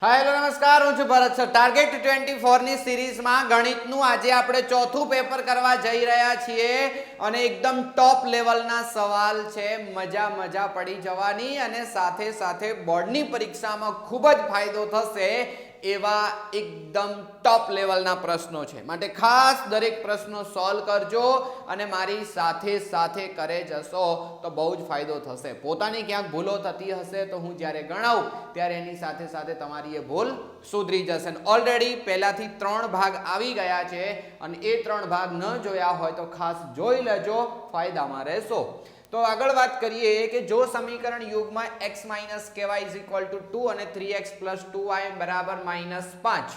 Hello નમસ્કાર, હું છું ભરત સર. ટાર્ગેટ 24 ની સિરીઝમાં ગણિતનું આજે આપણે ચોથું પેપર કરવા જઈ રહ્યા છીએ અને એકદમ ટોપ લેવલના સવાલ છે. મજા પડી જવાની અને સાથે સાથે બોર્ડની પરીક્ષામાં ખૂબ જ ફાયદો થશે એવા એકદમ ટોપ લેવલના પ્રશ્નો છે. માટે ખાસ દરેક પ્રશ્નો સોલ્વ કરજો અને મારી સાથે કરે જશો તો બહુ જ ફાયદો થશે. પોતાની ક્યાંક ભૂલો થતી હશે તો હું જ્યારે ગણાવું ત્યારે એની સાથે તમારી એ ભૂલ સુધરી જશે. ઓલરેડી પહેલાથી 3 ભાગ આવી ગયા છે અને એ 3 ભાગ ન જોયા હોય તો ખાસ જોઈ લેજો, ફાયદામાં રહેશો. તો આગળ વાત કરીએ કે જો સમીકરણ યુગમાં x - ky = 2 અને 3x + 2y = -5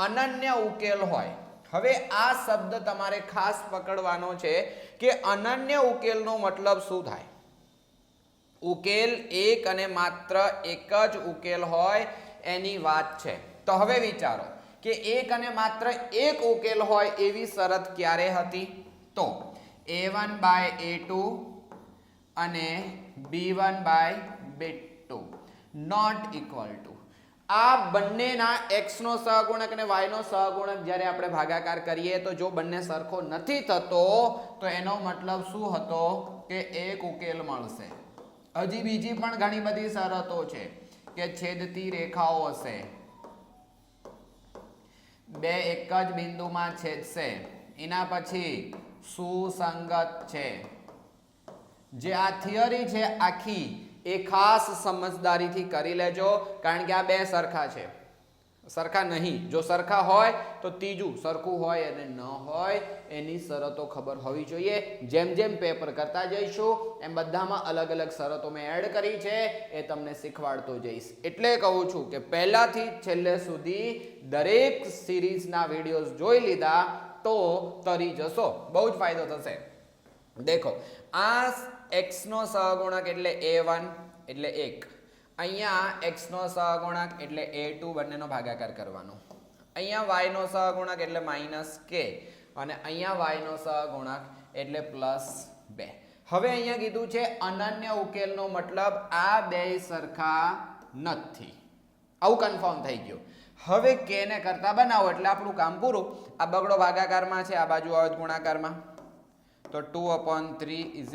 અનન્ય ઉકેલ હોય. હવે આ શબ્દ તમારે ખાસ પકડવાનો છે કે અનન્ય ઉકેલનો મતલબ શું થાય. ઉકેલ એક અને માત્ર એક જ ઉકેલ હોય એની વાત છે. તો હવે વિચારો કે એક અને માત્ર એક ઉકેલ હોય એવી શરત ક્યારે હતી? તો a1/a2 અને b1/b2 નોટ ઇક્વલ ટુ આ બંનેના x નો સહગુણક અને y નો સહગુણક જ્યારે આપણે ભાગાકાર કરીએ તો જો બંને સરખો નથી થતો તો એનો મતલબ શું હતો કે એક ઉકેલ મળશે. હજી બીજી પણ ઘણી બધી શરતો છે કે છેદતી રેખાઓ હશે, બે એક જ બિંદુમાં છેદશે, એના પછી સુસંગત છે. જે આ થિયરી છે આખી એ ખાસ સમજદારીથી કરી લેજો, કારણ કે આ બે સરખા છે, સરખા નહીં. જો સરખા હોય તો ત્રીજું સરખું હોય અને ન હોય એની શરતો ખબર હોવી જોઈએ. જેમ જેમ પેપર કરતા જઈશું એમ બધામાં અલગ અલગ શરતો મેં એડ કરી છે, એ તમને શીખવાડતો જઈશ. એટલે કહું છું કે પહેલાથી છેલ્લે સુધી દરેક સિરીઝના વિડીયોઝ જોઈ લીધા તો તરી જશો, બહુ જ ફાયદો થશે. દેખો, આ x નો સહગુણક એટલે a1 એટલે 1, અહીંયા x નો સહગુણક એટલે a2 બંનેનો ભાગાકાર કરવાનો, અહીંયા y નો સહગુણક એટલે -k અને અહીંયા y નો સહગુણક એટલે +2. હવે અહીંયા કીધું છે અનન્ય ઉકેલનો મતલબ આ બે સરખા નથી, આવું કન્ફર્મ થઈ ગયું. હવે k ને કરતા બનાવો એટલે આપણું કામ પૂરું. આ બગડો ભાગાકારમાં છે, આ બાજુ આવે ગુણાકારમાં, તો 2/3 =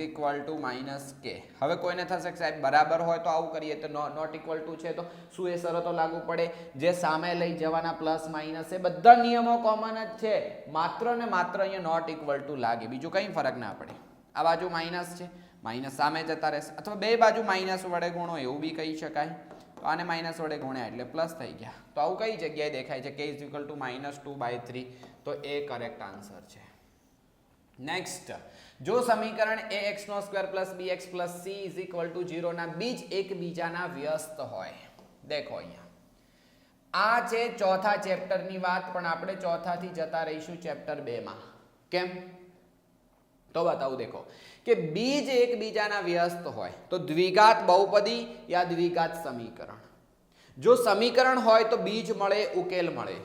-k. હવે કોઈને થશે કે સાહેબ બરાબર હોય તો આવું કરીએ, તો નોટ ઇક્વલ ટુ છે તો શું એ શરતો લાગુ પડે? જે સામે લઈ જવાના પ્લસ માઇનસ એ બધા નિયમો કોમન જ છે, માત્ર ને માત્ર અહીંયા નોટ ઇક્વલ ટુ લાગે, બીજું કંઈ ફરક ના પડે. આ બાજુ માઇનસ છે, માઇનસ સામે જતા રહેશે, અથવા બે બાજુ માઇનસ વડે ગુણો એવું બી કહી શકાય. તો આને માઇનસ વડે ગુણ્યા એટલે પ્લસ થઈ ગયા. તો આવું કઈ જગ્યાએ દેખાય છે? k = -2/3, તો એ કરેક્ટ આન્સર છે. નેક્સ્ટ, જો સમીકરણ ax² + bx + c = 0 ના બીજ એકબીજાના વ્યસ્ત હોય. દેખો અહીંયા આ છે ચોથા ચેપ્ટરની વાત, પણ આપણે ચોથાથી જતા રહીશું ચેપ્ટર 2 માં. કેમ? તો બતાવું. દેખો કે બીજ એકબીજાના વ્યસ્ત હોય તો દ્વિઘાત બહુપદી યા દ્વિઘાત સમીકરણ. જો સમીકરણ હોય તો બીજ મળે, ઉકેલ મળે,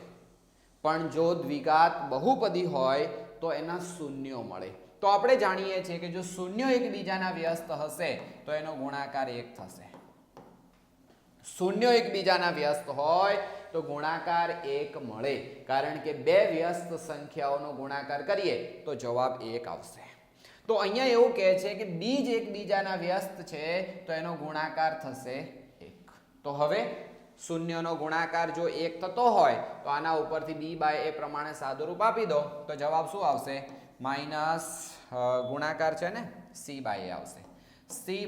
પણ જો દ્વિઘાત બહુપદી હોય તો એના શૂન્યો મળે. તો આપણે જાણીએ છીએ કે જો શૂન્યો એકબીજાના વ્યસ્ત હશે તો એનો ગુણાકાર 1 થશે. શૂન્યો એકબીજાના વ્યસ્ત હોય તો ગુણાકાર 1 મળે, કારણ કે બે વ્યસ્ત સંખ્યાઓનો ગુણાકાર કરીએ તો જવાબ 1 આવશે. તો અહીંયા એવું કહે છે કે બીજ એકબીજાના વ્યસ્ત છે તો એનો ગુણાકાર થશે 1. તો હવે શૂન્યનો ગુણાકાર જો 1 થતો હોય તો આના ઉપરથી b/a પ્રમાણે સાદુરૂપ આપી દો તો જવાબ શું આવશે? માઇનસ ગુણાકાર છે ને c/a આવશે. c/a =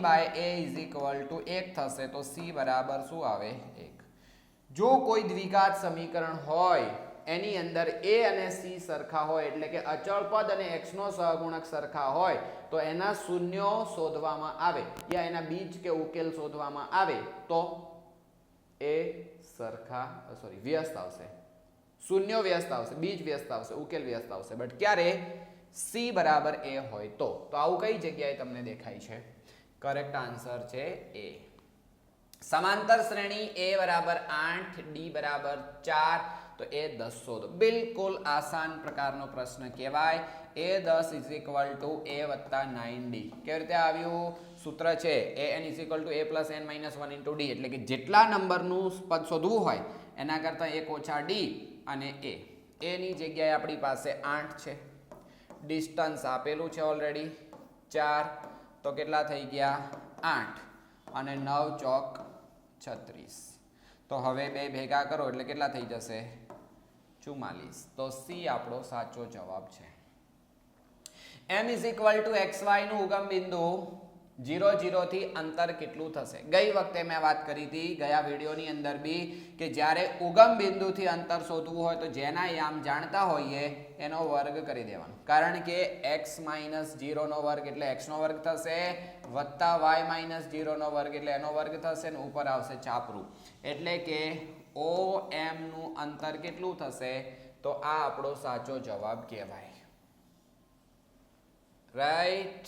1 થશે, તો c બરાબર શું આવે? 1. જો કોઈ દ્વિઘાત સમીકરણ હોય એની અંદર a અને c સરખા હોય, એટલે કે અચળ પદ અને x નો સહગુણક સરખા હોય, તો એના શૂન્યો શોધવામાં આવે યા એના બીજ કે ઉકેલ શોધવામાં આવે તો એ વ્યસ્ત આવશે. શૂન્યો વ્યસ્ત આવશે, બીજ વ્યસ્ત આવશે, ઉકેલ વ્યસ્ત આવશે. બટ ક્યારે? c બરાબર a હોય તો. તો આવું કઈ જગ્યાએ તમને દેખાય છે? કરેક્ટ આન્સર છે a. સમાંતર શ્રેણી a = 8, d = 4, તો એ 10 શોધો. બિલકુલ આસાન પ્રકારનો પ્રશ્ન કહેવાય. a10 = a + 9d. કેવી રીતે આવ્યું? સૂત્ર છે an = a + n - 1 * d, એટલે કે જેટલા નંબરનું પદ શોધવું હોય એના કરતાં 1 ઓછા ડી અને એ. એની જગ્યાએ આપણી પાસે 8 છે. ડિસ્ટન્સ આપેલું છે ઓલરેડી 4, તો કેટલા થઈ ગયા 8 અને 9 ચોક 36. તો હવે બે ભેગા કરો એટલે કેટલા થઈ જશે 44. તો સી આપણો સાચો જવાબ છે. m = xy નું ઉગમ બિંદુ 0 0 થી અંતર કેટલું થશે? ગઈ વખતે મેં વાત કરી હતી ગયા વિડીયોની અંદર બી કે જ્યારે ઉગમ બિંદુથી અંતર શોધવું હોય તો જેના યામ જાણતા હોઈએ એનો વર્ગ કરી દેવાનો, કારણ કે x - 0 નો વર્ગ એટલે x નો વર્ગ થશે વત્તા y - 0 નો વર્ગ એટલે એનો વર્ગ થશે ને ઉપર આવશે છાપરું, એટલે કે OM નું અંતર કેટલું થશે? તો આ આપણો સાચો જવાબ કહેવાય. રાઈટ.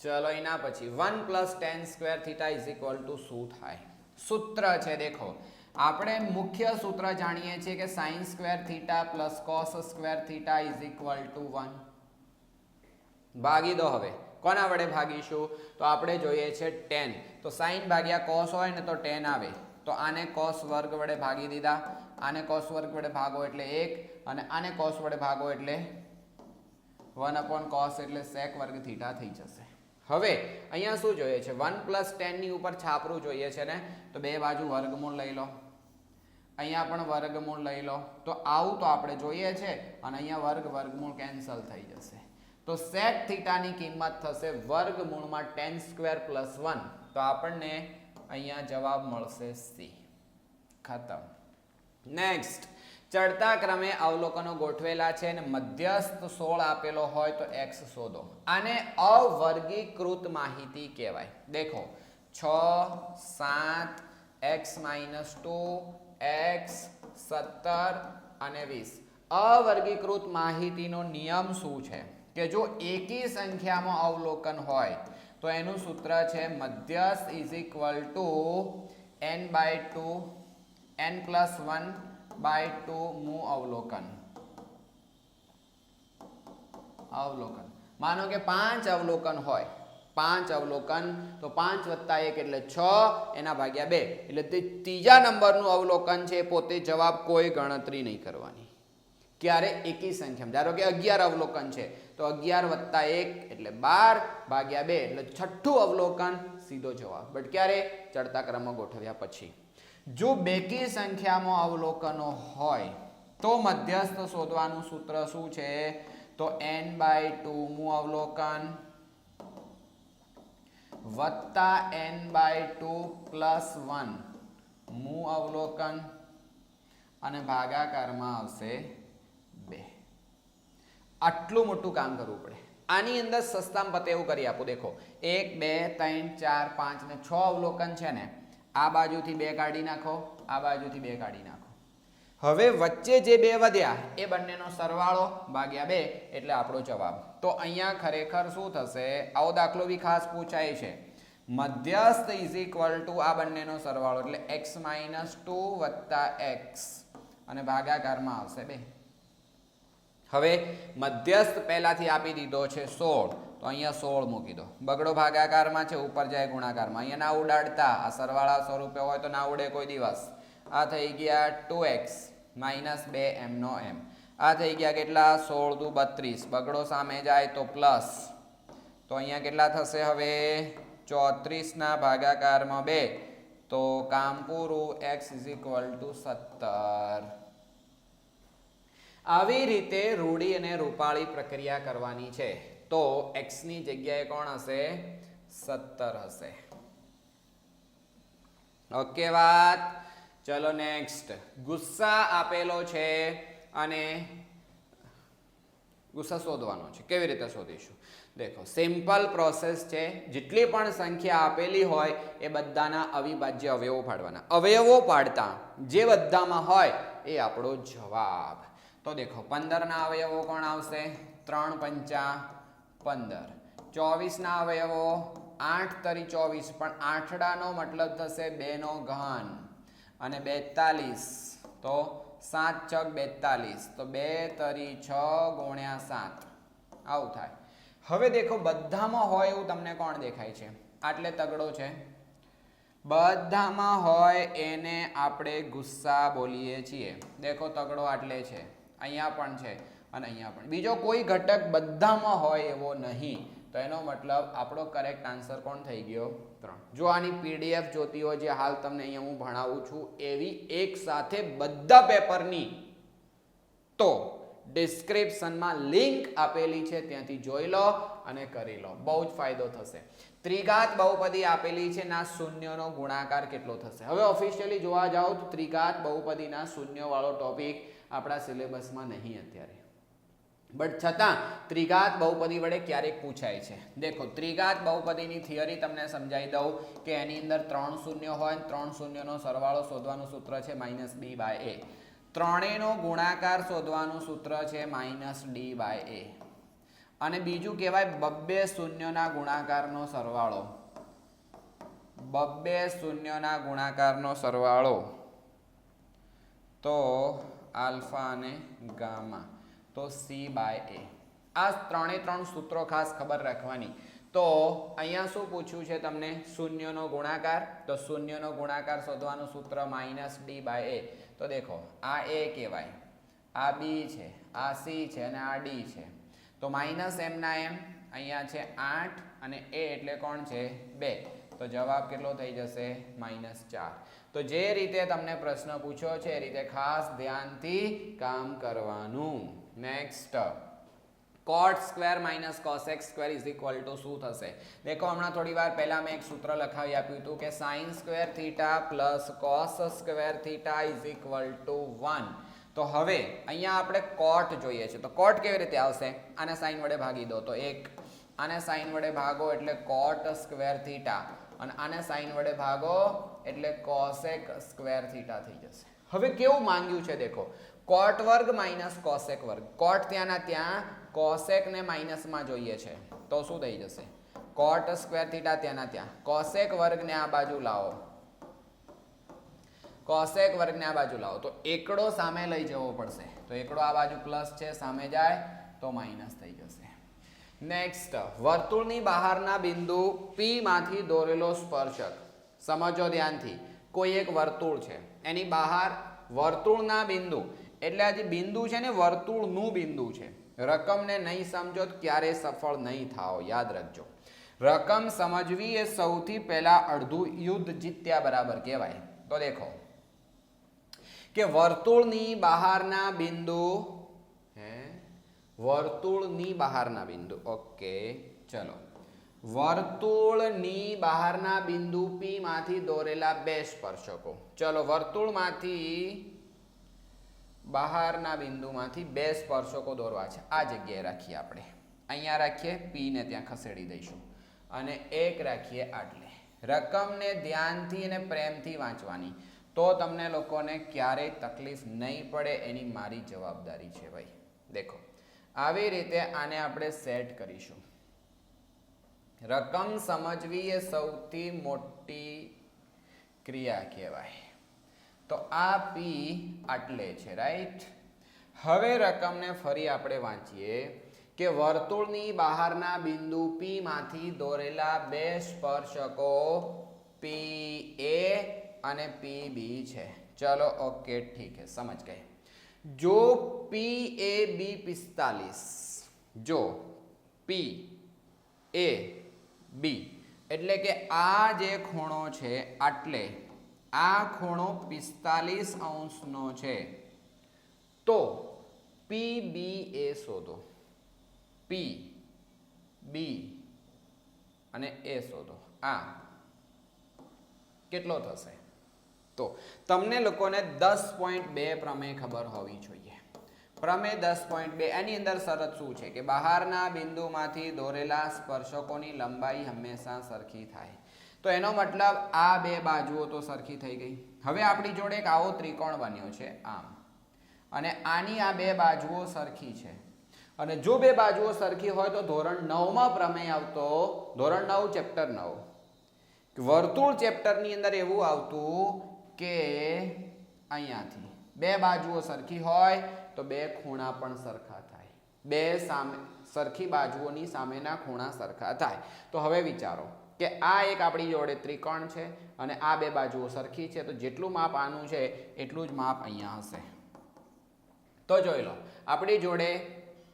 ચલો એના પછી 1 + tan² θ = શું થાય? સૂત્ર છે દેખો, આપણે મુખ્ય સૂત્ર જાણીએ છીએ કે sin² θ + cos² θ = 1. ભાગી દો. હવે કોના વડે ભાગીશું? તો આપણે જોઈએ છે tan. તો sin ભાગ્યા cos હોય ને તો tan આવે, તો આને cos વર્ગ વડે ભાગી દીધા. આને cos વર્ગ વડે ભાગો એટલે 1 અને આને cos વડે ભાગો એટલે 1/cos એટલે sec વર્ગ θ થઈ જશે. હવે અહીંયા શું જોઈએ છે? 1 + tan ની ઉપર છાપરું જોઈએ છે ને, તો બે બાજુ વર્ગમૂળ લઈ લો, અહીંયા પણ વર્ગમૂળ લઈ લો. તો આવું તો આપણે જોઈએ છે અને અહીંયા વર્ગમૂળ કેન્સલ થઈ જશે. તો sec θ ની કિંમત થશે વર્ગમૂળમાં tan² + 1. તો આપણને અહીંયા જવાબ મળશે C. ખતમ. નેક્સ્ટ, ચડતા ક્રમે અવલોકનો ગોઠવેલા છે અને મધ્યસ્થ 16 આપેલો હોય તો x શોધો. આને અવર્ગીકૃત માહિતી કહેવાય. દેખો 6 7 x - 2 x 17 અને 20. અવર્ગીકૃત માહિતીનો નિયમ શું છે કે જો એકી સંખ્યામાં અવલોકન હોય તો એનું સૂત્ર છે મધ્યસ્થ = n/2 n+1/2 મું અવલોકન. માનો કે 5 અવલોકન હોય, 5 અવલોકન, તો 5 + 1 એટલે 6 એના ભાગ્યા 2 એટલે તે ત્રીજા નંબરનું અવલોકન છે. પોતે જવાબ કોઈ ગણતરી નહીં કરવાની. ક્યારે? એકી સંખ્યામાં. ધારો કે 11 અવલોકન છે તો 11 + 1 એટલે 12 ભાગ્યા 2 એટલે છઠ્ઠું અવલોકન સીધો જવાબ. બટ ક્યારે? ચડતા ક્રમમાં ગોઠવ્યા પછી. જો બેકી સંખ્યામાં અવલોકનો હોય તો મધ્યસ્થ શોધવાનું સૂત્ર શું છે? તો n/2 મું અવલોકન વત્તા n/2 + 1 મું અવલોકન અને ભાગાકારમાં આવશે 2. આટલું મોટું કામ કરવું પડે. આની અંદર સસ્તામાં પતે એવું કરી આપું. દેખો 1 2 3 4 5 ને 6 અવલોકન છે ને, આ બાજુથી 2 કાઢી નાખો, આ બાજુથી 2 કાઢી નાખો. હવે વચ્ચે જે 2 વધ્યા એ બંનેનો સરવાળો ભાગ્યા 2 એટલે આપણો જવાબ. તો અહીંયા ખરેખર શું થશે? આવો દાખલો બી ખાસ પૂછાય છે. મધ્યસ્થ = આ બંનેનો સરવાળો એટલે x - 2 + x અને ભાગાકારમાં આવશે 2. હવે મધ્યસ્થ પહેલાથી આપી દીધો છે 16, તો અહીંયા 16 મૂકી દો. બગડો ભાગાકારમાં છે, ઉપર જાય ગુણાકારમાં. અહીંયા ના ઉડાડતા, આ સરવાળા સ્વરૂપે હોય તો ના ઉડે કોઈ દિવસ. આ થઈ ગયા 2x - 2m નો m. આ થઈ ગયા કેટલા? 16 × 32. બગડો સામે જાય તો પ્લસ, તો અહીંયા કેટલા થશે? હવે 34 ના ભાગાકારમાં 2, તો કામ પૂરું. x = 17. આવી રીતે રૂઢી અને રૂપાળી પ્રક્રિયા કરવાની છે. તો x ની જગ્યાએ કોણ હશે? 17 હશે. ઓકે વાત. ચલો નેક્સ્ટ, ગુસ્સા આપેલો છે અને ગુસ્સા શોધવાનો છે. કેવી રીતે શોધીશું? દેખો સિમ્પલ પ્રોસેસ છે. જેટલી પણ સંખ્યા આપેલી હોય એ બધાના અવિભાજ્ય અવયવો પાડવાના. અવયવો પાડતા જે બધામાં હોય એ આપણો જવાબ. તો દેખો 15 ના અવયવો કોણ આવશે? 3 × 5 = 15. 24 ના અવયવો 8 તરી 24, પણ આઠડાનો મતલબ થશે 2 નો ઘન. અને 42 તો 7 × 42, તો 2 તરી 6 × 7 આવું થાય. હવે દેખો બધામાં હોય એવું તમને કોણ દેખાય છે? આટલે તગડો છે, બધામાં હોય એને આપણે ગુસ્સા બોલીએ છીએ. દેખો તગડો આટલે છે, અહીંયા પણ છે અને અહીંયા પણ. બીજો કોઈ ઘટક બધામાં હોય એવો નહીં. તો એનો મતલબ આપણો કરેક્ટ આન્સર કોણ થઈ ગયો? 3. જો આની પીડીએફ જોતી હોય, જે હાલ તમને અહીંયા હું ભણાવું છું એવી એક સાથે બધા પેપરની, તો ડિસ્ક્રિપ્શનમાં લિંક આપેલી છે, ત્યાંથી જોઈ લો અને કરી લો. બહુ જ ફાયદો થશે. ત્રિઘાત બહુપદી આપેલી છે, ના શૂન્યનો ગુણાકાર કેટલો થશે. હવે ઓફિશિયલી જોવા જાઓ તો ત્રિઘાત બહુપદીના શૂન્ય વાળો ટોપિક આપણા સિલેબસમાં નહીં અત્યારે, બટ છતાં ત્રિઘાત બહુપદી વડે ક્યારેક પૂછાય છે. દેખો ત્રિઘાત બહુપદીની થિયરી તમને સમજાવી દઉં કે એની અંદર 3 શૂન્ય હોય, 3 શૂન્યનો સરવાળો શોધવાનું સૂત્ર છે -b/a. ત્રણેયનો ગુણાકાર શોધવાનું સૂત્ર છે -d/a. અને બીજું કહેવાય બબ્બે શૂન્યના ગુણાકારનો સરવાળો. બબ્બે શૂન્યના ગુણાકારનો સરવાળો તો આલ્ફા અને ગામા, તો c/a. આ ત્રણ સૂત્રો ખાસ ખબર રાખવાની. તો અહીંયા શું પૂછ્યું છે તમને? શૂન્યનો ગુણાકાર. તો શૂન્યનો ગુણાકાર શોધવાનું સૂત્ર -d/a. તો દેખો આ a કહેવાય, આ b છે, આ c છે અને આ d છે. તો -m ના m અહીંયા છે 8 અને a એટલે કોણ છે? 2. તો જવાબ કેટલો થઈ જશે? -4. તો જે રીતે તમને પ્રશ્ન પૂછ્યો છે એ રીતે ખાસ ધ્યાનથી કામ કરવાનું. Next, cot square - cosec square is equal to શું થશે? દેખો હમણાં થોડી વાર પહેલા મેં એક સૂત્ર લખાવી આપ્યું હતું કે sin square theta plus cos square theta is equal to 1. તો હવે અહીંયા આપણે cot જોઈએ છે. તો cot કેવી રીતે આવશે? આને sin વડે ભાગી દો તો 1, આને sin વડે ભાગો એટલે cot સ્ક્વેર થીટા, અને આને sin વડે ભાગો એટલે cosec સ્ક્વેર થીટા થઈ જશે. હવે કેવું માંગ્યું છે? દેખો cot વર્ગ - cosec વર્ગ. cot ત્યાંના ત્યાં, cosec ને માઇનસમાં જોઈએ છે તો શું થઈ જશે? cot સ્ક્વેર થીટા ત્યાંના ત્યાં, cosec વર્ગને આ બાજુ લાવો, cosec વર્ગને આ બાજુ લાવો તો એકડો સામે લઈ જવો પડશે. તો એકડો આ બાજુ પ્લસ છે, સામે જાય તો માઇનસ થઈ જશે. નેક્સ્ટ, વર્તુળની બહારના બિંદુ P માંથી દોરેલો સ્પર્શક. સમજો ધ્યાનથી. કોઈ એક વર્તુળ છે, એની બહાર વર્તુળના બિંદુ, એટલે આ જે બિંદુ છે ને વર્તુળનું બિંદુ છે. રકમને નહીં સમજો તો ક્યારે સફળ નહીં થાઓ, યાદ રાખજો. રકમ સમજવી એ સૌથી પહેલા અડધું યુદ્ધ જીત્યા બરાબર કહેવાય. તો દેખો કે વર્તુળની બહારના બિંદુ, વર્તુળની બહારના બિંદુ, ઓકે ચલો, વર્તુળની બહારના બિંદુ P માંથી દોરેલા બે સ્પર્શકો. ચલો વર્તુળમાંથી બહારના બિંદુમાંથી બે સ્પર્શકો દોરવા છે. આ જગ્યાએ રાખીએ આપણે, અહીંયા રાખીએ, P ને ત્યાં ખસેડી દઈશું અને એક રાખીએ આટલે. રકમને ધ્યાનથી અને પ્રેમથી વાંચવાની, તો તમને લોકોને ક્યારેય તકલીફ નહીં પડે, એની મારી જવાબદારી છે ભાઈ. દેખો આવી રીતે આને આપણે સેટ કરીશું. રકમ સમજવી એ સૌથી મોટી ક્રિયા કહેવાય. તો આ P આટલે છે, રાઈટ. હવે રકમને ફરી આપણે વાંચીએ કે વર્તુળની બહારના બિંદુ P માંથી દોરેલા બે સ્પર્શકો PA અને PB છે. ચલો ઓકે ઠીક है, समझ गए. જો PAB 45, જો PAB એટલે કે આ જે ખૂણો છે આટલે, આ ખૂણો 45 અંશનો છે, તો PBA શોધો. PB અને A શોધો. આ કેટલો થશે? તો તમને લોકોને 10.2 પ્રમેય ખબર હોવી જોઈએ. પ્રમેય 10.2 એની અંદર શરત શું છે કે બહારના બિંદુમાંથી દોરેલા સ્પર્શકોની લંબાઈ હંમેશા સરખી થાય. તો એનો મતલબ આ બે બાજુઓ તો સરખી થઈ ગઈ. હવે આપણી જોડે એક આવો ત્રિકોણ બન્યો છે આમ, અને આની આ બે બાજુઓ સરખી છે. અને જો બે બાજુઓ સરખી હોય તો ધોરણ 9 માં પ્રમેય આવતો, ધોરણ 9 ચેપ્ટર 9 વર્તુળ ચેપ્ટરની અંદર એવું આવતું કે અહીંયાથી બે બાજુઓ સરખી હોય તો બે ખૂણા પણ સરખા થાય, બે સામે સરખી બાજુઓની સામેના ખૂણા સરખા થાય. તો હવે વિચારો કે આ એક આપણી જોડે ત્રિકોણ છે અને આ બે બાજુઓ સરખી છે, તો જેટલું માપ આનું છે એટલું જ માપ અહીંયા હશે. તો જોઈ લો, આપણી જોડે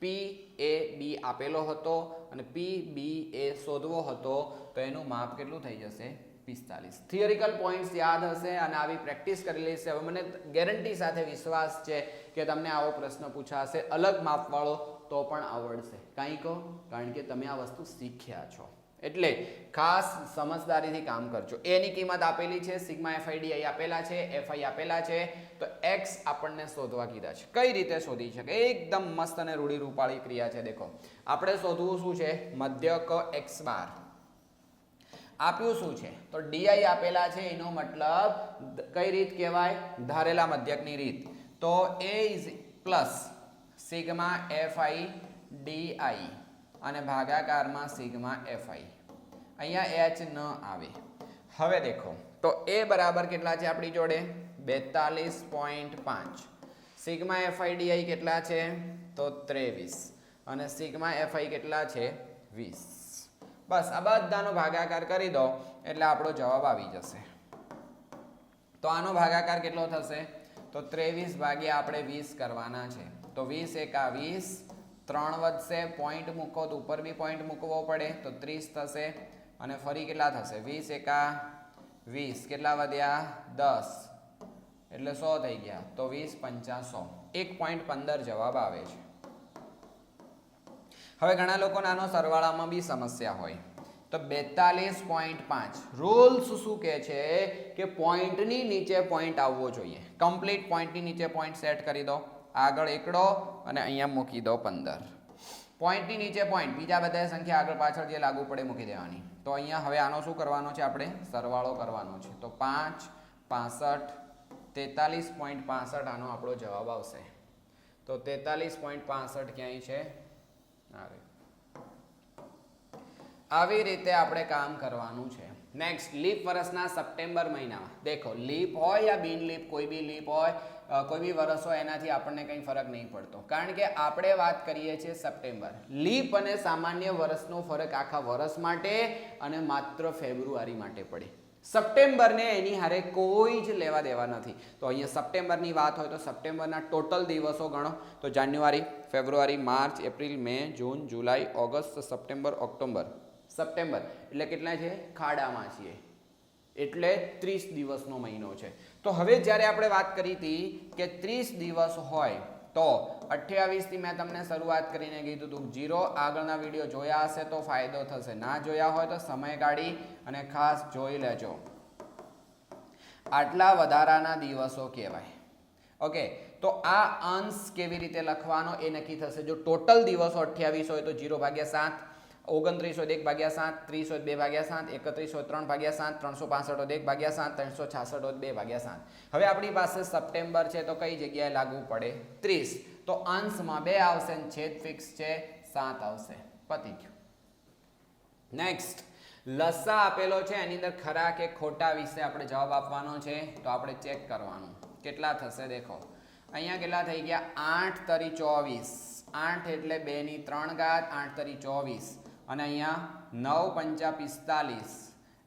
PAB આપેલો હતો અને PBA શોધવો હતો, તો એનું માપ કેટલું થઈ જશે? 45. થિયરિકલ પોઈન્ટ્સ યાદ હશે અને આવી પ્રેક્ટિસ કરેલી છે. હવે મને ગેરંટી સાથે વિશ્વાસ છે કે તમને આવો પ્રશ્ન પૂછાશે અલગ માપવાળો તો પણ આવડશે. કાંઈ કહો? કારણ કે તમે આ વસ્તુ શીખ્યા છો. એટલે ખાસ સમજદારીથી કામ કરજો. A ની કિંમત આપેલી છે, સિગ્મા FID આપેલા છે, FI આપેલા છે, તો x આપણને શોધવા કીધા છે. કઈ રીતે શોધી શકે? એકદમ મસ્ત અને રૂઢિરૂપાળી ક્રિયા છે. દેખો, આપણે શોધવું શું છે? મધ્યક x બાર આપ્યું શું છે? તો di આપેલા છે, એનો મતલબ કઈ રીત કહેવાય? ધારેલા મધ્યકની રીત. તો a is plus sigma FI di અને ભાગાકારમાં સિગ્મા FI. અહીંયા h ન આવે. હવે દેખો, તો a બરાબર કેટલા છે આપણી જોડે? 42.5. સિગ્મા FI di કેટલા છે? તો 23 અને સિગ્મા FI કેટલા છે? 20. બસ આ બધાનો ભાગાકાર કરી દો એટલે આપણો જવાબ આવી જશે. તો આનો ભાગાકાર કેટલો થશે? તો 23 ભાગ્યા આપણે 20 કરવાના છે. તો 20 એકા 20, 3 વધશે, પોઈન્ટ મૂકો તો ઉપર બી પોઈન્ટ મૂકવો પડે, તો 30 થશે અને ફરી કેટલા થશે? 20 એકા 20, કેટલા વધ્યા? 10 એટલે 100 થઈ ગયા. તો 20 પંચા 100, 1.15 જવાબ આવે છે. હવે ઘણા લોકો નાનો સરવાળામાં બી સમસ્યા હોય, તો 42.5 રૂલ્સ શું કહે છે કે પોઈન્ટની નીચે પોઈન્ટ આવવો જોઈએ. કમ્પ્લીટ પોઈન્ટની નીચે પોઈન્ટ સેટ કરી દો, આગળ એકડો અને અહીંયા મૂકી દો 15. પોઈન્ટની નીચે પોઈન્ટ, બીજા બધા સંખ્યા આગળ પાછળ જે લાગુ પડે મૂકી દેવાની. તો અહીંયા હવે આનો શું કરવાનો છે? આપણે સરવાળો કરવાનો છે. તો 5, 65, 43.65 આનો આપણો જવાબ આવશે. તો 43.65 ક્યાંય છે? આવી રીતે આપણે કામ કરવાનું છે. નેક્સ્ટ, લીપ વર્ષના સપ્ટેમ્બર મહિનામાં. દેખો, લીપ હોય યા બિન લીપ, કોઈ બી લીપ હોય, કોઈ બી વર્ષ હોય, એનાથી આપણને કંઈ ફરક નહીં પડતો, કારણ કે આપણે વાત કરીએ છીએ સપ્ટેમ્બર. લીપ અને સામાન્ય વર્ષનો ફરક આખા વર્ષ માટે અને માત્ર ફેબ્રુઆરી માટે પડે. સપ્ટેમ્બરને એની હારે કોઈ જ લેવા દેવા નથી. તો અહીંયા સપ્ટેમ્બરની વાત હોય તો સપ્ટેમ્બરના ટોટલ દિવસો ગણો. તો જાન્યુઆરી, ફેબ્રુઆરી, માર્ચ, એપ્રિલ, મે, જૂન, જુલાઈ, ઓગસ્ટ, સપ્ટેમ્બર, ઓક્ટોબર. સપ્ટેમ્બર એટલે કેટલા છે? ખાડામાં છીએ એટલે 30 દિવસનો મહિનો છે. તો હવે જ્યારે આપણે વાત કરી હતી કે 30 દિવસ હોય તો 28 થી મેં તમને શરૂઆત કરીને કીધું હતું 0. આગળના વિડીયો જોયા હશે તો ફાયદો થશે, ના જોયા હોય તો સમય કાઢી અને ખાસ જોઈ લેજો. આટલા વધારાના દિવસો કહેવાય. ઓકે, તો આ અંશ કેવી રીતે લખવાનો એ નક્કી થશે. જો ટોટલ દિવસો 28 હોય તો 0/7, 29 હોય 1/7, 30 હોય 2/7, 31 હોય 3/7, 365 હોય 1/7, 366 હોય 2/7. હવે આપણી પાસે સપ્ટેમ્બર છે તો કઈ જગ્યાએ લાગુ પડે? 30. તો અંશમાં 2 આવશે અને છેદ ફિક્સ છે 7 આવશે. પતી ગયું. નેક્સ્ટ, લસા આપેલો છે, એની અંદર ખરા કે ખોટા વિશે આપણે જવાબ આપવાનો છે. તો આપણે ચેક કરવાનું કેટલા થશે. દેખો, અહીંયા કેટલા થઈ ગયા? 8 તરી 24. 8 એટલે 2 ની 3 ઘાત, 8 તરી 24 અને અહીંયા 9 પંચા 45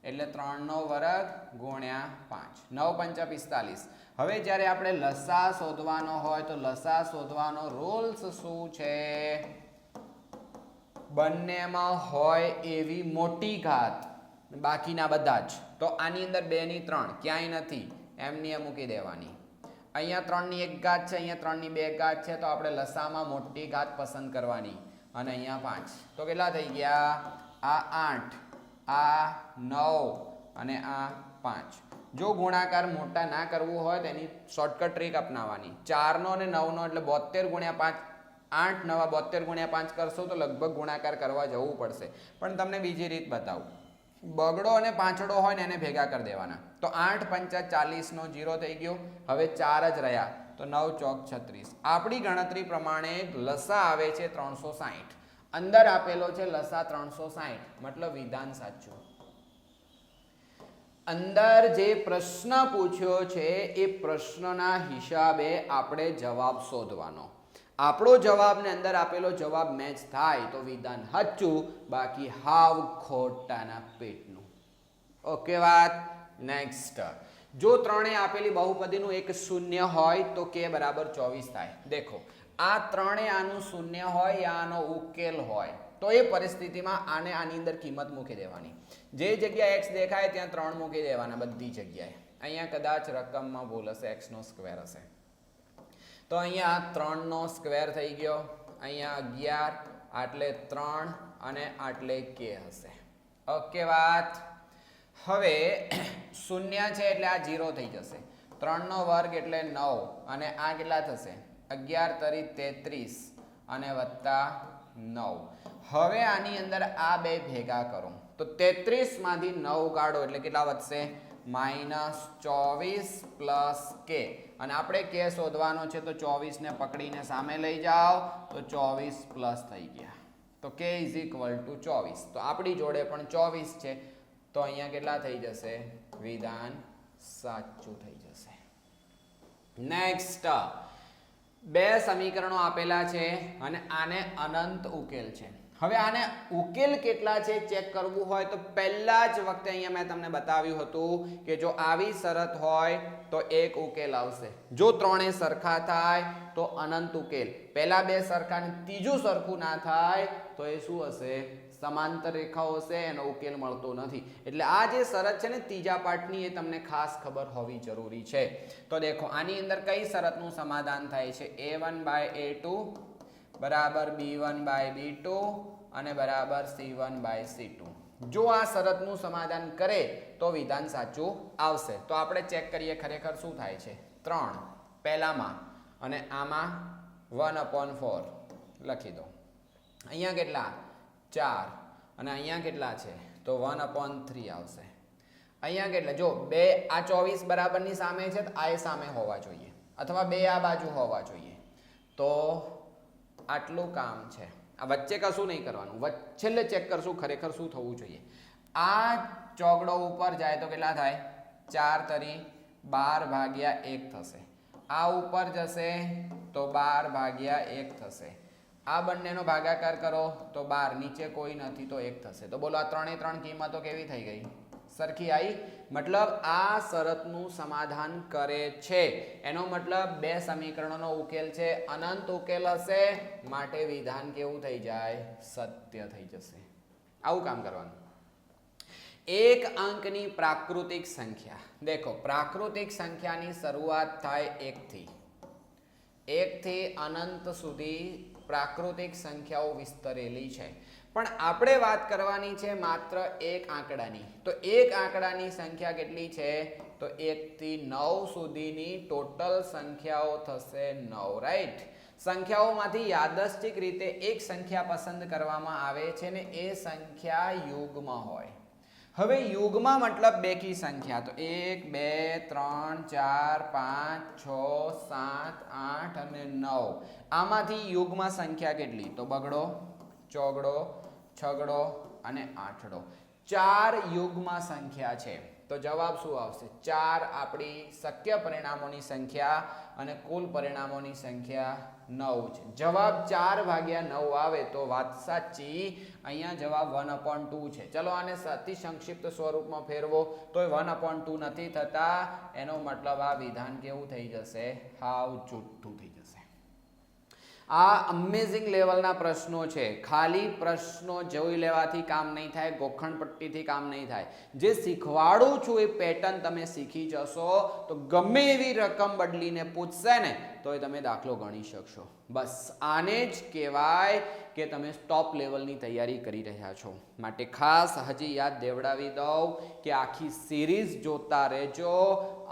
એટલે 3 નો વર્ગ ગુણ્યા 5. 9 પંચા 45. હવે જ્યારે આપણે લસા શોધવાનો હોય તો લસા શોધવાનો રૂલ્સ શું છે? બંનેમાં હોય એવી મોટી ઘાત, બાકીના બધા જ. તો આની અંદર 2 ની 3 ક્યાંય નથી, એમની એ મૂકી દેવાની. અહીંયા 3 ની 1 ઘાત છે, અહીંયા 3 ની 2 ઘાત છે, તો આપણે લસામાં મોટી ઘાત પસંદ કરવાની. અને અહીંયા 5. તો કેટલા થઈ ગયા? આ 8, આ 9 અને આ 5. જો ગુણાકાર મોટા ના કરવું હોય તો એની શોર્ટકટ ટ્રીક અપનાવવાની. 4 નો અને 9 નો એટલે 72 ગુણ્યા 5. 8 નવા 72 ગુણ્યા 5 કરશો તો લગભગ ગુણાકાર કરવા જવું પડશે. પણ તમને બીજી રીત બતાવું. બગડો અને પાંચડો હોય ને એને ભેગા કરી દેવાના. તો 8 પંચા 40 નો 0 થઈ ગયો. હવે 4 જ રહ્યા, તો 9 ચોક 36. આપણી ગણતરી પ્રમાણે લસા આવે છે 360. અંદર આપેલો છે લસા 360, મતલબ વિધાન સાચું. અંદર જે પ્રશ્ન પૂછ્યો છે એ પ્રશ્નના હિસાબે આપણે જવાબ શોધવાનો. આપણો જવાબને અંદર આપેલો જવાબ મેચ થાય તો વિધાન સાચું, બાકી હાવ ખોટાના પેટનું. ઓકે વાત. નેક્સ્ટ, જો ત્રણે આપેલી બહુપદીનું એક શૂન્ય હોય તો કે બરાબર 24 થાય. દેખો આ ત્રણે આનું શૂન્ય હોય યા આનો ઉકેલ હોય તો એ પરિસ્થિતિમાં આને આની અંદર કિંમત મૂકી દેવાની. જે જગ્યાએ x દેખાય ત્યાં 3 મૂકી દેવાના બધી જગ્યાએ. અહીંયા કદાચ રકમમાં ભૂલ હશે, x નો સ્ક્વેર હશે તો અહીંયા 3 નો સ્ક્વેર થઈ ગયો, અહીંયા 11 આટલે 3 અને આટલે k હશે. ઓકે વાત. હવે શૂન્ય છે એટલે આ 0 થઈ જશે. 3 નો વર્ગ એટલે 9 અને આ કેટલા થશે 11 તરી 33 અને વત્તા 9. હવે આની અંદર આ બે ભેગા કરો તો 33 માંથી 9 કાઢો એટલે કેટલા વધશે -24 પ્લસ k. અને આપણે k શોધવાનો છે તો 24 ને પકડીને સામે લઈ જાઓ તો 24 પ્લસ થઈ ગયા તો k = 24. તો આપણી જોડે પણ 24 છે તો અહીંયા કેટલા થઈ જશે વિધાન સાચું થઈ જશે. નેક્સ્ટ, બે સમીકરણો આપેલા છે અને આને અનંત ઉકેલ છે. હવે આને ઉકેલ કેટલા છે ચેક કરવું હોય તો પહેલા જ વખતે અહીંયા મેં તમને બતાવ્યું હતું કે જો આવી શરત હોય તો એક ઉકેલ આવશે, જો ત્રણે સરખા થાય તો અનંત ઉકેલ, પહેલા બે સરખા ને ત્રીજું સરખું ના થાય તો એ શું હશે સમાંતર રેખાઓ હશે, એનો ઉકેલ મળતો નથી. એટલે આ જે શરત છે ને ત્રીજા પાઠની એ તમને ખાસ ખબર હોવી જરૂરી છે. તો દેખો આની અંદર કઈ શરતનું સમાધાન થાય છે a1/a2 બરાબર b1/b2 અને બરાબર c1/c2. જો આ શરતનું સમાધાન કરે તો વિધાન સાચું આવશે. તો આપણે ચેક કરીએ ખરેખર શું થાય છે. 3 પહેલામાં અને આમાં 1/4 લખી દો. અહીંયા કેટલા 4 અને અહીંયા કેટલા છે તો 1/3 આવશે. અહીંયા કેટલા જો બે આ 24 બરાબરની સામે છે તો આ સામે હોવા જોઈએ અથવા બે આ બાજુ હોવા જોઈએ. તો આટલું કામ છે. આ વચ્ચે કશું નહીં કરવાનું, છેલ્લે ચેક કરશું ખરેખર શું થવું જોઈએ. આ ચોગડો ઉપર જાય તો કેટલા થાય 4 તરી 12/1 થશે. આ ઉપર જશે તો 12/1 થશે. આ બંનેનો ભાગાકાર કરો તો 12, નીચે કોઈ નથી તો 1 થશે. તો બોલો આ ત્રણે ત્રણ કિંમતો કેવી થઈ ગઈ સરખી આવી. મતલબ આ શરતનું સમાધાન કરે છે, એનો મતલબ બે સમીકરણોનો ઉકેલ છે, અનંત ઉકેલ હશે માટે વિધાન કેવું થઈ જાય સત્ય થઈ જશે. આવું કામ કરવાનું. એક અંકની પ્રાકૃતિક સંખ્યા, દેખો પ્રાકૃતિક સંખ્યાની શરૂઆત થાય 1 થી. 1 થી અનંત સુધી પ્રાકૃતિક સંખ્યાઓ વિસ્તરેલી છે, પણ આપણે વાત કરવાની છે માત્ર એક આંકડાની. તો એક આંકડાની સંખ્યા કેટલી છે તો 1 થી 9 સુધીની ટોટલ સંખ્યાઓ થશે 9. રાઈટ. સંખ્યાઓમાંથી યાદચ્છિક રીતે એક સંખ્યા પસંદ કરવામાં આવે છે ને એ સંખ્યા યુગ્મ હોય. હવે યુગ્મ મતલબ બેકી સંખ્યા, તો 1 2 3 4 5 6 7 8 અને 9. આમાંથી યુગ્મ સંખ્યા કેટલી તો બગડો, ચોગડો, છગડો અને આઠડો. 4 યુગ્મ સંખ્યા છે. તો જવાબ શું આવશે 4 આપણી શક્ય પરિણામોની સંખ્યા અને કુલ પરિણામોની સંખ્યા 9 છે. જવાબ 4/9 આવે તો વાત સાચી. અહીંયા જવાબ 1/2 છે. ચલો આને અતિ સંક્ષિપ્ત સ્વરૂપમાં ફેરવો તો 1/2 નથી થતા, એનો મતલબ આ વિધાન કેવું થઈ જશે હાવ જુઠ્ઠું થઈ જશે. આ અમેઝિંગ લેવલના પ્રશ્નો છે. ખાલી પ્રશ્નો જોઈ લેવાથી કામ નહીં થાય, ગોખણ પટ્ટીથી કામ નહીં થાય. જે શીખવાડું છું એ પેટર્ન તમે શીખી જશો તો ગમે એવી રકમ બદલીને પૂછશે ને તો એ તમે દાખલો ગણી શકશો. બસ આને જ કહેવાય કે તમે ટોપ લેવલની તૈયારી કરી રહ્યા છો. માટે ખાસ હજી યાદ દેવડાવી દઉં કે આખી સિરીઝ જોતા રહેજો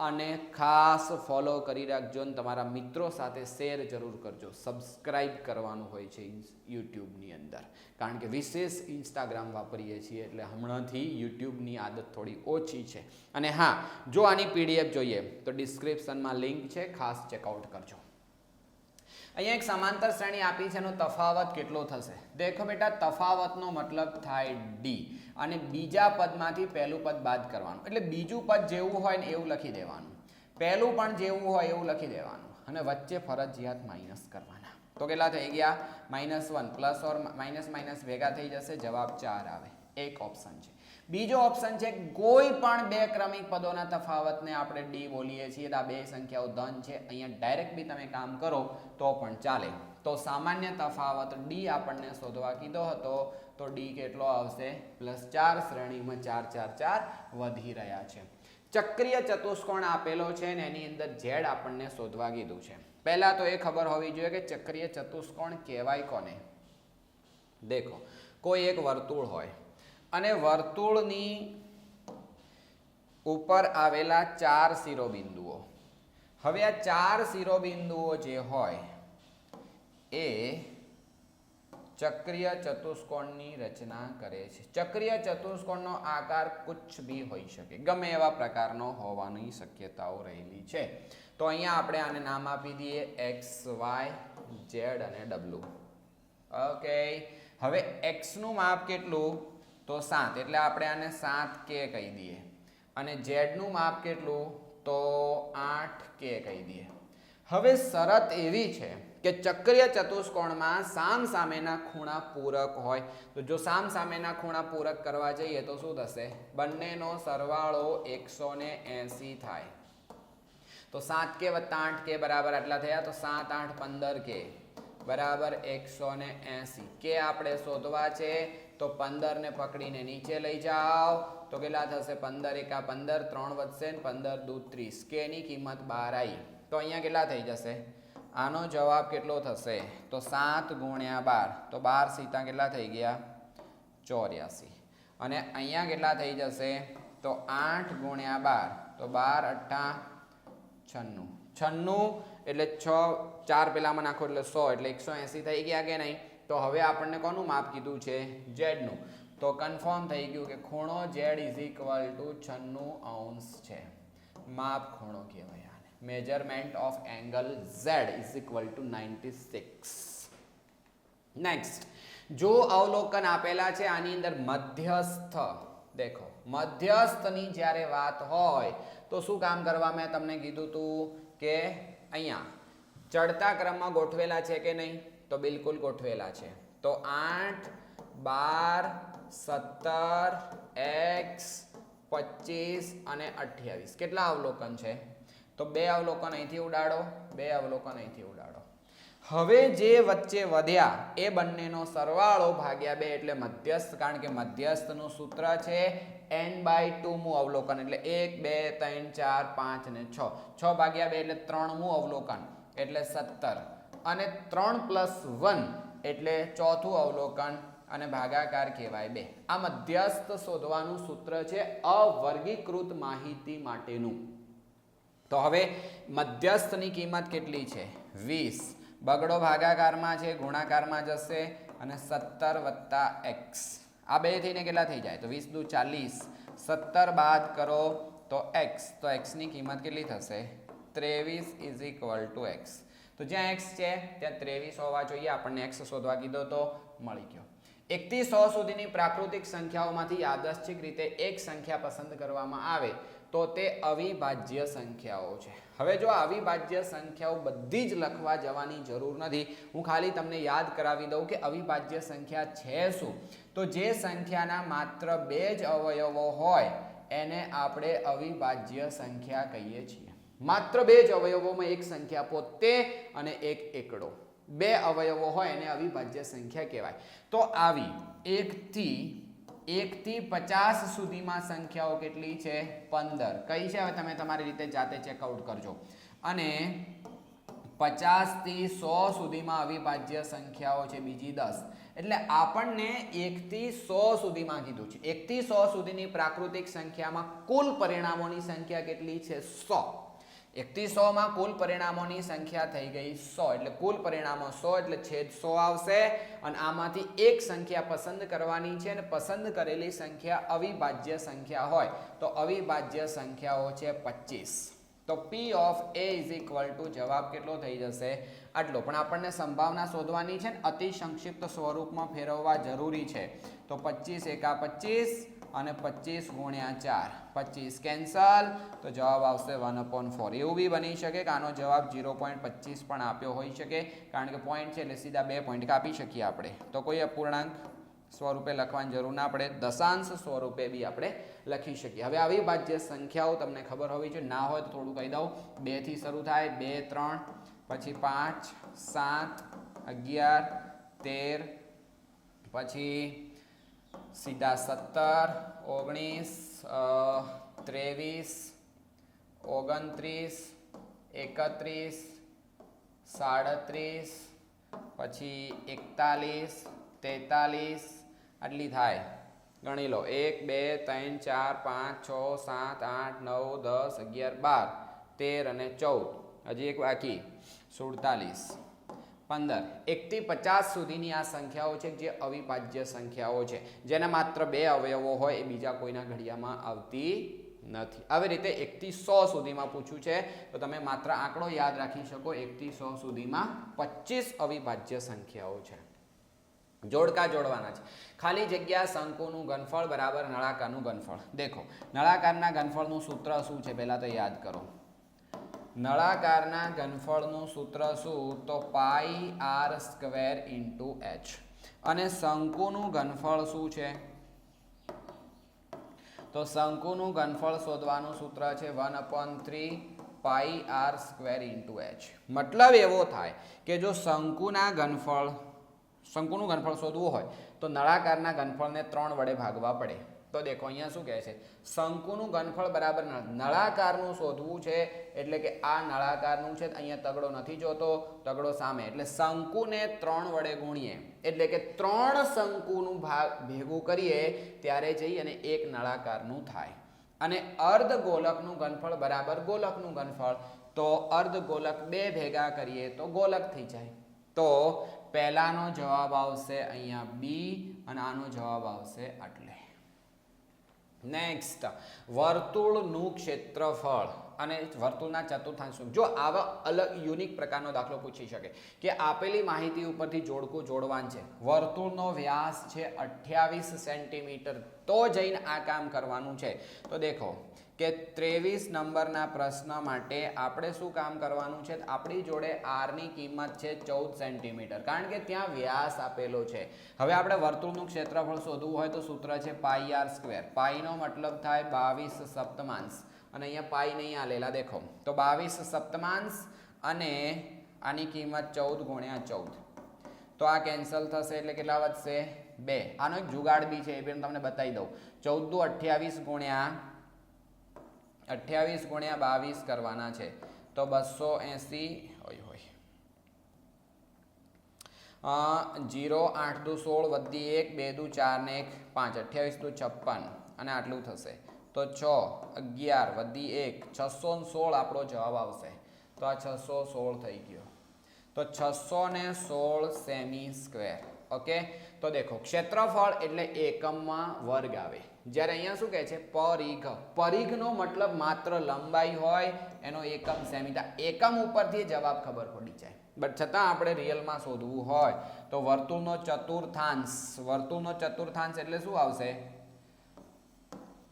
અને ખાસ ફોલો કરી રાખજો અને તમારા મિત્રો સાથે શેર જરૂર કરજો. સબસ્ક્રાઇબ કરવાનું હોય છે યુટ્યુબની અંદર, કારણ કે વિશેષ ઇન્સ્ટાગ્રામ વાપરીએ છીએ એટલે હમણાંથી યુટ્યુબની આદત થોડી ઓછી છે. અને હા, જો આની પીડીએફ જોઈએ તો ડિસ્ક્રિપ્શનમાં લિંક છે, ખાસ ચેકઆઉટ કરજો. અહીંયા એક સમાંતર શ્રેણી આપી છે, એનો તફાવત કેટલો થશે. દેખો બેટા, તફાવતનો મતલબ થાય ડી અને બીજા પદમાંથી પહેલું પદ બાદ કરવાનું. એટલે બીજું પદ જેવું હોય ને એવું લખી દેવાનું, પહેલું પણ જેવું હોય એવું લખી દેવાનું અને વચ્ચે ફરજિયાત માઇનસ કરવાના. તો કેટલા થઈ ગયા -1 પ્લસ ઓર માઇનસ માઇનસ ભેગા થઈ જશે, જવાબ 4 આવે. એક ઓપ્શન છે. બીજો ઓપ્શન છે કોઈ પણ બે ક્રમિક પદોના તફાવતને આપણે ડી બોલીએ છીએ. આ બે સંખ્યાઓ ધન છે. અહીંયા ડાયરેક્ટ બી તમે કામ કરો તો પણ ચાલે. તો સામાન્ય તફાવત ડી આપણને શોધવા કીધો હતો, તો ડી કેટલો આવશે +4. શ્રેણીમાં 4 4 4 વધી રહ્યા છે. ચક્રીય ચતુષ્કોણ આપેલો છે ને એની અંદર ઝેડ આપણને શોધવા કીધું છે. પહેલા તો એ ખબર હોવી જોઈએ કે ચક્રીય ચતુષ્કોણ કહેવાય કોને. દેખો, કોઈ એક વર્તુળ હોય અને વર્તુળની ઉપર આવેલા 4 શિરોબિંદુઓ. હવે આ 4 શિરોબિંદુઓ જે હોય એ ચક્રીય ચતુષ્કોણની રચના કરે છે. ચક્રીય ચતુષ્કોણનો આકાર કુછ ભી હોઈ શકે, ગમે એવા પ્રકારનો હોવાની શક્યતાઓ રહેલી છે. તો અહીંયા આપણે આને નામ આપી દઈએ x, y, z અને w. ઓકે, હવે x નું માપ કેટલું તો 7, એટલે આપણે આને 7k કહી દઈએ. અને z નું માપ કેટલું તો 8k કહી દઈએ. હવે શરત એવી છે કે ચક્રીય ચતુષ્કોણમાં સામસામેના ખૂણા પૂરક હોય. તો જો સામસામેના ખૂણા પૂરક કરવા જઈએ તો શું થશે? બંનેનો સરવાળો 180 થાય. તો 7k + 8k બરાબર આટલા થયા. તો 7 8 15k બરાબર 180. કે આપણે શોધવા છે તો 15 ને પકડીને નીચે લઈ જાઓ તો કેટલા થશે? 15 × 15, 3 વધશે ને 15 × 2 = 30. કે ની કિંમત 12 આવી. તો અહીંયા કેટલા થઈ જશે? આનો જવાબ કેટલો થશે? તો 7 × 12. તો 12 સીતા કેટલા થઈ ગયા? 84. અને અહીંયા કેટલા થઈ જશે? તો 8 × 12. તો 12 × 8 = 96. એટલે 6 4 પેલામાં નાખો એટલે 100, એટલે 180 થઈ ગયા કે નહીં? તો હવે આપણને કોનું માપ કીધું છે? z નું. તો કન્ફર્મ થઈ ગયું કે ખૂણો z = 96° છે. માપ ખૂણો કહેવાય. Measurement of angle Z = 96. Next, જો અવલોકન આપેલા છે આની અંદર મધ્યસ્થ. દેખો, મધ્યસ્થની જ્યારે વાત હોય તો શું કામ કરવા મેં તમને કીધું હતું કે અહીંયા ચડતા ક્રમમાં ગોઠવેલા છે કે નહીં? તો બિલકુલ ગોઠવેલા છે. તો 8 12 17 x 25 અને 28 કેટલા અવલોકન છે? તો 2 અવલોકન અહીંથી ઉડાડો, 2 અવલોકન અહીંથી ઉડાડો. હવે જે વચ્ચે વધ્યા એ બંનેનો સરવાળો ભાગ્યા 2 એટલે મધ્યસ્થ. કારણ કે મધ્યસ્થનું સૂત્ર છે n/2 મું અવલોકન. એટલે 1 2 3 4 5 અને 6. 6 ભાગ્યા 2 એટલે 3 મું અવલોકન એટલે 17. અને 3 + 1 એટલે ચોથું અવલોકન અને ભાગાકાર કહેવાય 2. આ મધ્યસ્થ શોધવાનું સૂત્ર છે અવર્ગીકૃત માહિતી માટેનું. તો હવે મધ્યસ્થની કિંમત કેટલી છે? 20. બગડો ભાગાકારમાં છે, ગુણાકારમાં જશે અને 17 + x. આ બે થઈને કેટલા થઈ જાય? તો 20 × 2 = 40. 17 બાદ કરો તો x. તો x ની કિંમત કેટલી થશે? 23 = x. તો જ્યાં x છે ત્યાં 23 હોવા જોઈએ. આપણને x શોધવા કીધો તો મળી ગયો. 1 થી 100 સુધીની પ્રાકૃતિક સંખ્યાઓમાંથી યાદચ્છિક રીતે એક સંખ્યા પસંદ કરવામાં આવે તો તે અવિભાજ્ય સંખ્યાઓ છે. હવે જો અવિભાજ્ય સંખ્યાઓ બધી જ લખવા જવાની જરૂર નથી. હું ખાલી તમને યાદ કરાવી દઉં કે અવિભાજ્ય સંખ્યા છે શું. તો જે સંખ્યાના માત્ર 2 જ અવયવો હોય એને આપણે અવિભાજ્ય સંખ્યા કહીએ છીએ. માત્ર 2 જ અવયવોમાં એક સંખ્યા પોતે અને એક એકડો. 2 અવયવો હોય એને અવિભાજ્ય સંખ્યા કહેવાય. તો આવી 1 થી 50 સુધીમાં સંખ્યાઓ કેટલી છે? 15. કઈ છે? હવે તમે તમારી રીતે જાતે ચેકઆઉટ કરજો. અને 50 થી 100 સુધીમાં અવિભાજ્ય સંખ્યાઓ છે બીજી 10. એટલે આપણને 1 થી 100 સુધીમાં કીધું છે. 1 થી 100 સુધીની પ્રાકૃતિક સંખ્યામાં કુલ પરિણામોની સંખ્યા કેટલી છે? 100. 1 થી 100 માં કુલ પરિણામોની સંખ્યા થઈ ગઈ 100. એટલે કુલ પરિણામો 100 એટલે છેદ 100 આવશે. અને આમાંથી એક સંખ્યા પસંદ કરવાની છે અને પસંદ કરેલી સંખ્યા અવિભાજ્ય સંખ્યા હોય તો અવિભાજ્ય સંખ્યાઓ છે 25. તો P of A = જવાબ કેટલો થઈ જશે? આટલો. પણ આપણને સંભાવના શોધવાની છે ને અતિ સંક્ષિપ્ત સ્વરૂપમાં ફેરવવા જરૂરી છે. તો 25 × 25 અને 25 × 4. 25 કેન્સલ. તો જવાબ આવશે 1/4. એવું બી બની શકે કે આનો જવાબ 0.25 પણ આપ્યો હોઈ શકે. કારણ કે પોઈન્ટ છે એટલે સીધા 2 પોઈન્ટ કાપી શકીએ આપણે. તો કોઈ અપૂર્ણાંક સ્વરૂપે લખવાની જરૂર ના પડે, દશાંશ સ્વરૂપે બી આપણે લખી શકીએ. હવે અવિભાજ્ય સંખ્યાઓ તમને ખબર હોવી જોઈએ, ના હોય તો થોડું કહી દઉં. 2 થી શરૂ થાય, 2 3 પછી 5 7 11 13 પછી સીધા 17 19 23 29 31 37 પછી 41 43 આટલી થાય. ગણી લો 1 2 3 4 5 6 7 8 9 10 11 12 13 અને 14. હજી એક બાકી 47 15. 1 થી 50 સુધીની આ સંખ્યાઓ છે જે અવિભાજ્ય સંખ્યાઓ છે, જેના માત્ર 2 અવયવો હોય, એ બીજા કોઈના ઘડિયામાં આવતી નથી. આવી રીતે 1 થી 100 સુધીમાં પૂછ્યું છે તો તમે માત્ર આંકડો યાદ રાખી શકો. 1 થી 100 સુધીમાં 25 અવિભાજ્ય સંખ્યાઓ છે. જોડકા જોડવાના છે. ખાલી જગ્યા શંકુનું ઘનફળ બરાબર નળાકારનું ઘનફળ. દેખો, નળાકારના ઘનફળનું સૂત્ર શું છે પહેલા તો યાદ કરો. નળાકારના ઘનફળનું સૂત્ર શું? તો પાઈ આર સ્ક્વેર ઇન્ટુ એચ. અને શંકુનું ઘનફળ શું છે? તો શંકુનું ઘનફળ શોધવાનું સૂત્ર છે 1/3 પાઈ આર સ્ક્વેર ઇન્ટુ એચ. મતલબ એવો થાય કે જો શંકુનું ઘનફળ શોધવું હોય તો નળાકારના ઘનફળને 3 વડે ભાગવા પડે. તો દેખો અહીંયા શું કહે છે, શંકુનું ઘનફળ બરાબર નળાકારનું શોધવું છે, એટલે કે આ નળાકારનું છે, અહીંયા તગડો નથી જોતો, તગડો સામે, એટલે શંકુને 3 વડે ગુણીએ એટલે કે 3 શંકુનું ભેગું કરીએ ત્યારે જઈ અને એક નળાકારનું થાય. અને અર્ધગોલકનું ઘનફળ બરાબર ગોલકનું ઘનફળ, તો અર્ધગોલક 2 ભેગા કરીએ તો ગોલક થઈ જાય. તો પહેલાનો જવાબ આવશે અહીંયા બી અને આનો જવાબ આવશે આટલે. નેક્સ્ટ, વર્તુળનું ક્ષેત્રફળ અને વર્તુળના ચતુર્થાંશ. જો આવા અલગ યુનિક પ્રકારનો દાખલો પૂછી શકે કે આપેલી માહિતી ઉપરથી જોડકું જોડવાનું છે, વર્તુળનો વ્યાસ છે 28 સેન્ટીમીટર, તો જઈને આ કામ કરવાનું છે. તો દેખો કે 23 નંબરના પ્રશ્ન માટે આપણે શું કામ કરવાનું છે? આપણી જોડે r ની કિંમત છે 14 સેન્ટીમીટર, કારણ કે ત્યાં વ્યાસ આપેલો છે. હવે આપણે વર્તુળનું ક્ષેત્રફળ શોધવું હોય તો સૂત્ર છે પાઈ આર સ્ક્વેર. પાઈનો મતલબ થાય 22 સપ્તમાંશ, અને અહીંયા પાઈ નહીં આલેલા, દેખો તો 22 સપ્તમાંશ અને આની કિંમત 14 ગુણ્યા 14. તો આ કેન્સલ થશે એટલે કેટલા વધશે? 2. આનો એક જુગાડ બી છે, એ પણ તમને બતાવી દઉં. 14 28 ગુણ્યા 22 કરવાના છે તો 280 હોય 0 8 દુ 16 વધી 1 2 દુ 4 ને 1 5 28 દુ 56 અને આટલું થશે તો 6 11 વધી 1 616 આપણો જવાબ આવશે. તો આ 616 થઈ ગયો. તો 616 સેમી સ્ક્વેર. ઓકે, તો દેખો ક્ષેત્રફળ એટલે એકમમાં વર્ગ આવે, જ્યારે અહીંયા શું કહે છે? પરિઘ. પરિઘનો મતલબ માત્ર લંબાઈ હોય, એનો એકમ સેમી. એકમ ઉપરથી જવાબ ખબર પડી જાય, બટ છતાં આપણે રિયલમાં શોધવું હોય તો વર્તુળનો ચતુર્થાંશ. વર્તુળનો ચતુર્થાંશ એટલે શું આવશે?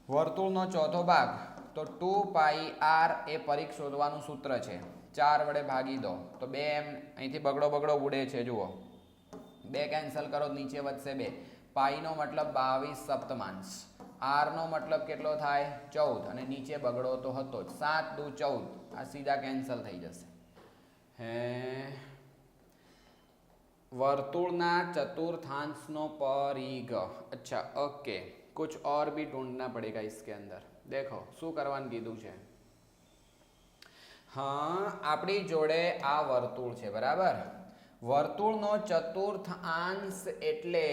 વર્તુળનો ચોથો ભાગ. તો 2 પાઈ આર એ પરિઘ શોધવાનું સૂત્ર છે. 4 વડે ભાગી દો તો 2 એમ અહીંથી બગડો ઉડે છે, જુઓ 2 કેન્સલ કરો, નીચે વધશે 2. પાઈનો મતલબ 22 સપ્તમાંશ. આર નો મતલબ કેટલો થાય? 14, અને નીચે બગડો તો હતો જ. 7 દુ 14, આ સીધા કેન્સલ થઈ જશે. वर्तुळना चतुर्थांश नो परिघ. अच्छा ओके, कुछ और भी ढूंढना पड़ेगा इसके अंदर. देखो शू करवानुं कीधुं छे. हाँ, आपणी जोड़े आ वर्तुळ छे बराबर. वर्तुळनो चतुर्थांश एटले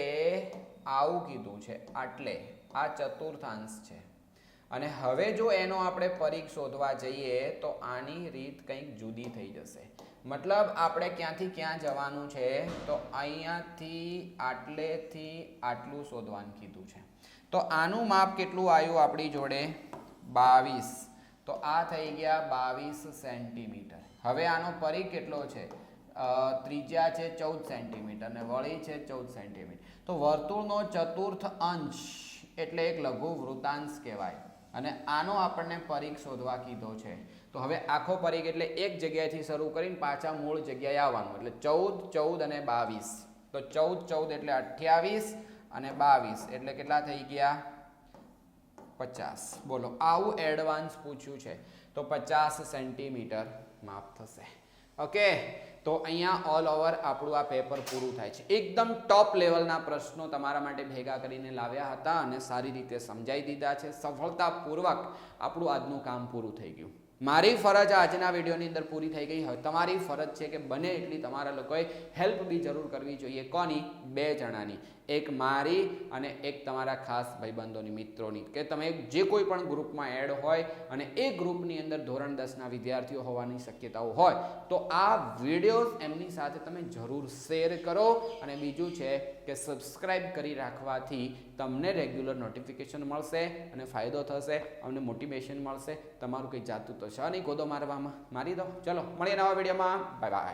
आवुं कीधुं छे, आटले आ चतुर्थांश छे. અને હવે જો એનો આપણે પરિઘ શોધવા જઈએ તો આની રીત કંઈક જુદી થઈ જશે. મતલબ આપણે ક્યાંથી ક્યાં જવાનું છે, તો અહીંયાથી આટલેથી આટલું શોધવાનું કીધું છે. તો આનું માપ કેટલું આવ્યું આપણી જોડે? 22. તો આ થઈ ગયા 22 સેન્ટીમીટર. હવે આનો પરિઘ કેટલો છે? ત્રિજ્યા છે 14 સેન્ટીમીટર અને વળી છે 14 સેન્ટીમીટર. તો વર્તુળનો ચતુર્થ અંશ એટલે એક લઘુ વૃત્તાંશ કહેવાય. અને આનો આપણને પરિઘ શોધવા કીધો છે. તો હવે આખો પરિઘ એટલે એક જગ્યાએથી શરૂ કરીને પાછા મૂળ જગ્યાએ આવવાનું. એટલે 14, 14 અને 22. તો 14, 14 એટલે 28 અને 22 એટલે કેટલા થઈ ગયા 50. બોલો આવું એડવાન્સ પૂછ્યું છે તો 50 સેન્ટીમીટર માપ થશે. ઓકે, તો અહીંયા ઓલ ઓવર આપણું આ પેપર પૂરું થાય છે. એકદમ ટોપ લેવલના પ્રશ્નો તમારા માટે ભેગા કરીને લાવ્યા હતા અને સારી રીતે સમજાવી દીધા છે. સફળતાપૂર્વક આપણું આજનું કામ પૂરું થઈ ગયું. મારી ફરજ આજના વિડીયોની અંદર પૂરી થઈ ગઈ. હવે તમારી ફરજ છે કે બને એટલી તમારા લોકોએ હેલ્પ બી જરૂર કરવી જોઈએ. કોની? 2 જણાની. એક મારી અને એક તમારા ખાસ ભાઈબંધોની, મિત્રોની, કે તમે જે કોઈ પણ ગ્રુપમાં એડ હોય અને એ ગ્રુપની અંદર ધોરણ 10ના વિદ્યાર્થીઓ હોવાની શક્યતાઓ હોય તો આ વિડીયોઝ એમની સાથે તમે જરૂર શેર કરો. અને બીજું છે કે સબસ્ક્રાઇબ કરી રાખવાથી તમને રેગ્યુલર નોટિફિકેશન મળશે અને ફાયદો થશે, અમને મોટિવેશન મળશે. તમારું કંઈ જાતું તો છે નહીં ગોદો મારવામાં, મારી દો. ચલો મળીએ નવા વિડીયોમાં. Bye bye.